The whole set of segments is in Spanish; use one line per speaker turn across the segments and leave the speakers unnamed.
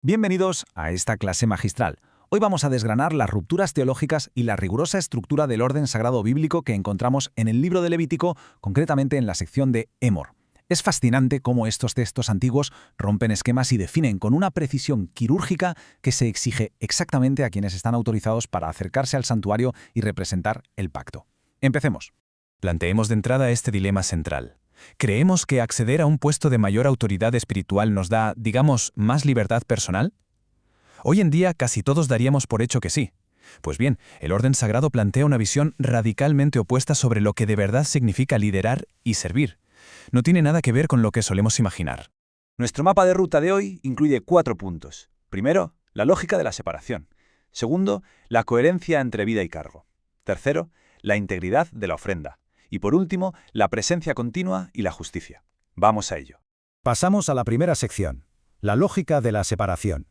Bienvenidos a esta clase magistral. Hoy vamos a desgranar las rupturas teológicas y la rigurosa estructura del orden sagrado bíblico que encontramos en el libro de Levítico, concretamente en la sección de Emor. Es fascinante cómo estos textos antiguos rompen esquemas y definen con una precisión quirúrgica que se exige exactamente a quienes están autorizados para acercarse al santuario y representar el pacto. Empecemos.
Planteemos de entrada este dilema central. ¿Creemos que acceder a un puesto de mayor autoridad espiritual nos da, digamos, más libertad personal? Hoy en día casi todos daríamos por hecho que sí. Pues bien, el orden sagrado plantea una visión radicalmente opuesta sobre lo que de verdad significa liderar y servir. No tiene nada que ver con lo que solemos imaginar.
Nuestro mapa de ruta de hoy incluye 4 puntos. Primero, la lógica de la separación. Segundo, la coherencia entre vida y cargo. Tercero, la integridad de la ofrenda. Y por último, la presencia continua y la justicia. Vamos a ello.
Pasamos a la primera sección, la lógica de la separación.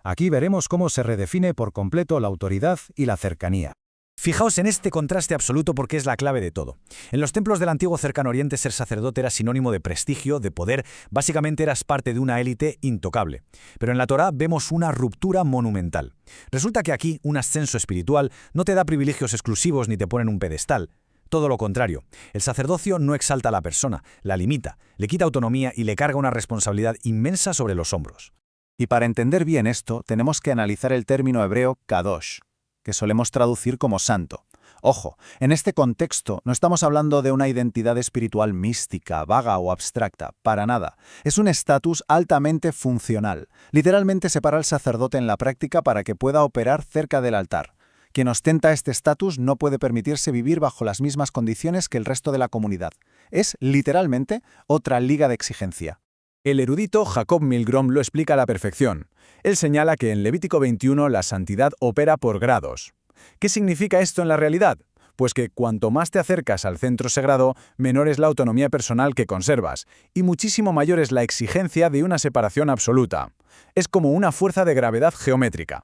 Aquí veremos cómo se redefine por completo la autoridad y la cercanía.
Fijaos en este contraste absoluto porque es la clave de todo. En los templos del antiguo Cercano Oriente ser sacerdote era sinónimo de prestigio, de poder, básicamente eras parte de una élite intocable. Pero en la Torá vemos una ruptura monumental. Resulta que aquí un ascenso espiritual no te da privilegios exclusivos ni te pone en un pedestal. Todo lo contrario, el sacerdocio no exalta a la persona, la limita, le quita autonomía y le carga una responsabilidad inmensa sobre los hombros.
Y para entender bien esto, tenemos que analizar el término hebreo kadosh, que solemos traducir como santo. Ojo, en este contexto no estamos hablando de una identidad espiritual mística, vaga o abstracta, para nada. Es un estatus altamente funcional. Literalmente separa al sacerdote en la práctica para que pueda operar cerca del altar. Quien ostenta este estatus no puede permitirse vivir bajo las mismas condiciones que el resto de la comunidad. Es, literalmente, otra liga de exigencia.
El erudito Jacob Milgrom lo explica a la perfección. Él señala que en Levítico 21 la santidad opera por grados. ¿Qué significa esto en la realidad? Pues que cuanto más te acercas al centro sagrado, menor es la autonomía personal que conservas, y muchísimo mayor es la exigencia de una separación absoluta. Es como una fuerza de gravedad geométrica.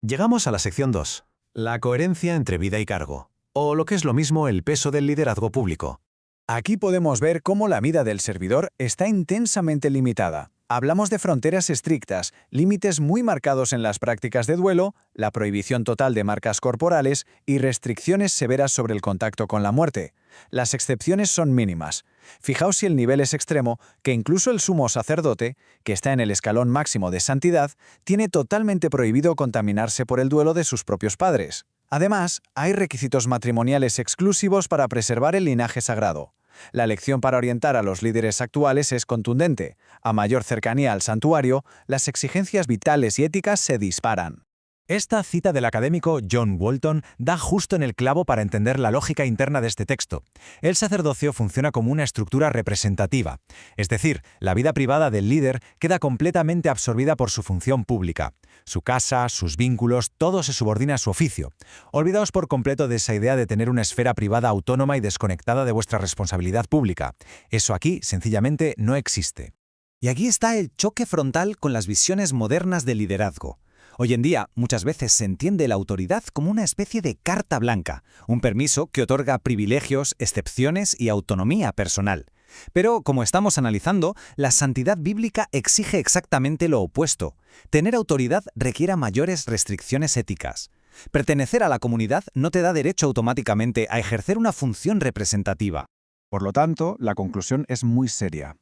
Llegamos a la sección 2. La coherencia entre vida y cargo, o lo que es lo mismo el peso del liderazgo público.
Aquí podemos ver cómo la vida del servidor está intensamente limitada. Hablamos de fronteras estrictas, límites muy marcados en las prácticas de duelo, la prohibición total de marcas corporales y restricciones severas sobre el contacto con la muerte. Las excepciones son mínimas. Fijaos si el nivel es extremo, que incluso el sumo sacerdote, que está en el escalón máximo de santidad, tiene totalmente prohibido contaminarse por el duelo de sus propios padres. Además, hay requisitos matrimoniales exclusivos para preservar el linaje sagrado. La lección para orientar a los líderes actuales es contundente. A mayor cercanía al santuario, las exigencias vitales y éticas se disparan.
Esta cita del académico John Walton da justo en el clavo para entender la lógica interna de este texto. El sacerdocio funciona como una estructura representativa, es decir, la vida privada del líder queda completamente absorbida por su función pública. Su casa, sus vínculos, todo se subordina a su oficio. Olvidaos por completo de esa idea de tener una esfera privada autónoma y desconectada de vuestra responsabilidad pública. Eso aquí, sencillamente, no existe.
Y aquí está el choque frontal con las visiones modernas del liderazgo. Hoy en día, muchas veces se entiende la autoridad como una especie de carta blanca, un permiso que otorga privilegios, excepciones y autonomía personal. Pero, como estamos analizando, la santidad bíblica exige exactamente lo opuesto. Tener autoridad requiere mayores restricciones éticas. Pertenecer a la comunidad no te da derecho automáticamente a ejercer una función representativa.
Por lo tanto, la conclusión es muy seria.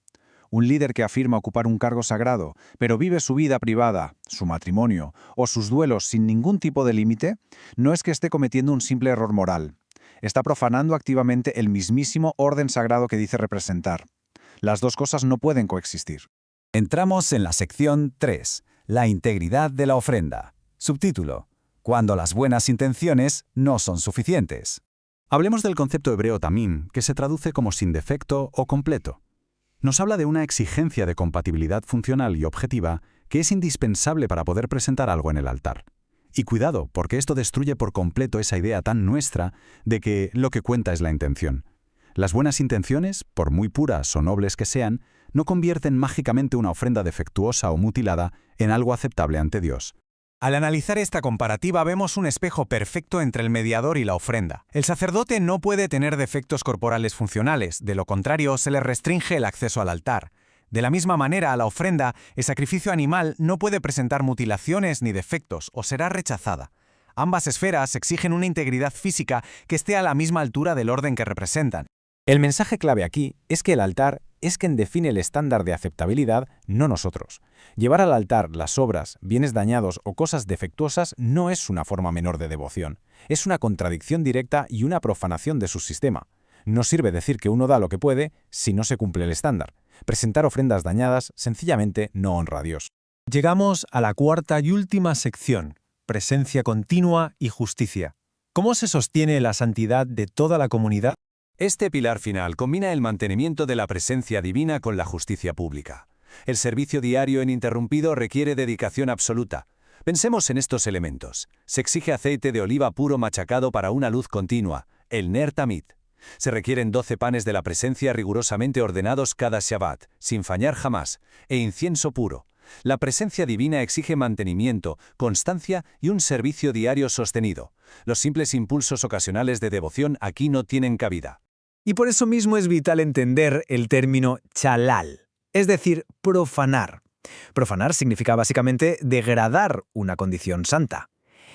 Un líder que afirma ocupar un cargo sagrado, pero vive su vida privada, su matrimonio o sus duelos sin ningún tipo de límite, no es que esté cometiendo un simple error moral. Está profanando activamente el mismísimo orden sagrado que dice representar. Las dos cosas no pueden coexistir.
Entramos en la sección 3, la integridad de la ofrenda. Subtítulo: Cuando las buenas intenciones no son suficientes. Hablemos del concepto hebreo tamim, que se traduce como sin defecto o completo. Nos habla de una exigencia de compatibilidad funcional y objetiva que es indispensable para poder presentar algo en el altar. Y cuidado, porque esto destruye por completo esa idea tan nuestra de que lo que cuenta es la intención. Las buenas intenciones, por muy puras o nobles que sean, no convierten mágicamente una ofrenda defectuosa o mutilada en algo aceptable ante Dios.
Al analizar esta comparativa vemos un espejo perfecto entre el mediador y la ofrenda. El sacerdote no puede tener defectos corporales funcionales, de lo contrario se le restringe el acceso al altar.
De la misma manera, a la ofrenda, el sacrificio animal no puede presentar mutilaciones ni defectos o será rechazada. Ambas esferas exigen una integridad física que esté a la misma altura del orden que representan. El mensaje clave aquí es que el altar es quien define el estándar de aceptabilidad, no nosotros. Llevar al altar las obras, bienes dañados o cosas defectuosas no es una forma menor de devoción. Es una contradicción directa y una profanación de su sistema. No sirve decir que uno da lo que puede si no se cumple el estándar. Presentar ofrendas dañadas sencillamente no honra a Dios.
Llegamos a la cuarta y última sección, presencia continua y justicia. ¿Cómo se sostiene la santidad de toda la comunidad?
Este pilar final combina el mantenimiento de la presencia divina con la justicia pública. El servicio diario ininterrumpido requiere dedicación absoluta. Pensemos en estos elementos. Se exige aceite de oliva puro machacado para una luz continua, el ner tamid. Se requieren 12 panes de la presencia rigurosamente ordenados cada Shabbat, sin fallar jamás, e incienso puro. La presencia divina exige mantenimiento, constancia y un servicio diario sostenido. Los simples impulsos ocasionales de devoción aquí no tienen cabida.
Y por eso mismo es vital entender el término chalal, es decir, profanar. Profanar significa básicamente degradar una condición santa.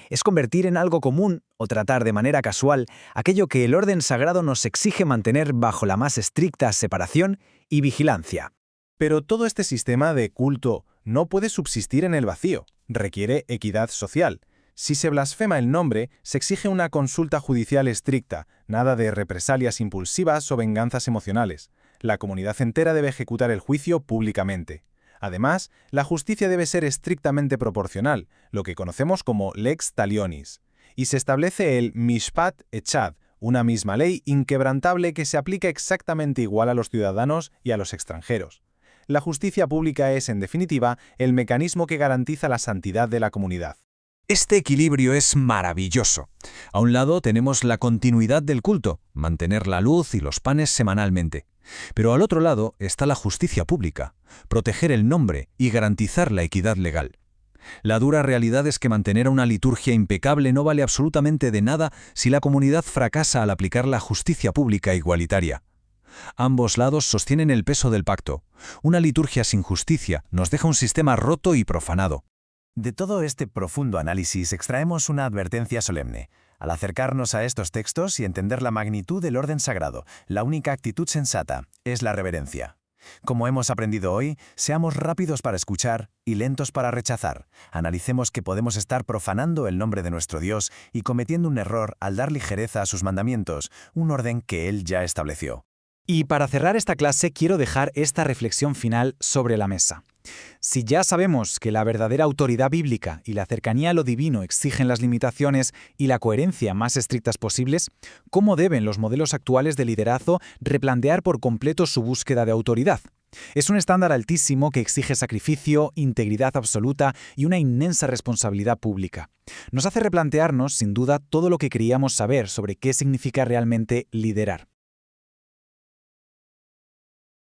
Es convertir en algo común o tratar de manera casual aquello que el orden sagrado nos exige mantener bajo la más estricta separación y vigilancia.
Pero todo este sistema de culto no puede subsistir en el vacío. Requiere equidad social. Si se blasfema el nombre, se exige una consulta judicial estricta, nada de represalias impulsivas o venganzas emocionales. La comunidad entera debe ejecutar el juicio públicamente. Además, la justicia debe ser estrictamente proporcional, lo que conocemos como lex talionis. Y se establece el mishpat echad, una misma ley inquebrantable que se aplica exactamente igual a los ciudadanos y a los extranjeros. La justicia pública es, en definitiva, el mecanismo que garantiza la santidad de la comunidad.
Este equilibrio es maravilloso. A un lado tenemos la continuidad del culto, mantener la luz y los panes semanalmente. Pero al otro lado está la justicia pública, proteger el nombre y garantizar la equidad legal. La dura realidad es que mantener una liturgia impecable no vale absolutamente de nada si la comunidad fracasa al aplicar la justicia pública igualitaria. Ambos lados sostienen el peso del pacto. Una liturgia sin justicia nos deja un sistema roto y profanado.
De todo este profundo análisis extraemos una advertencia solemne. Al acercarnos a estos textos y entender la magnitud del orden sagrado, la única actitud sensata es la reverencia. Como hemos aprendido hoy, seamos rápidos para escuchar y lentos para rechazar. Analicemos que podemos estar profanando el nombre de nuestro Dios y cometiendo un error al dar ligereza a sus mandamientos, un orden que Él ya estableció.
Y para cerrar esta clase quiero dejar esta reflexión final sobre la mesa. Si ya sabemos que la verdadera autoridad bíblica y la cercanía a lo divino exigen las limitaciones y la coherencia más estrictas posibles, ¿cómo deben los modelos actuales de liderazgo replantear por completo su búsqueda de autoridad? Es un estándar altísimo que exige sacrificio, integridad absoluta y una inmensa responsabilidad pública. Nos hace replantearnos, sin duda, todo lo que creíamos saber sobre qué significa realmente liderar.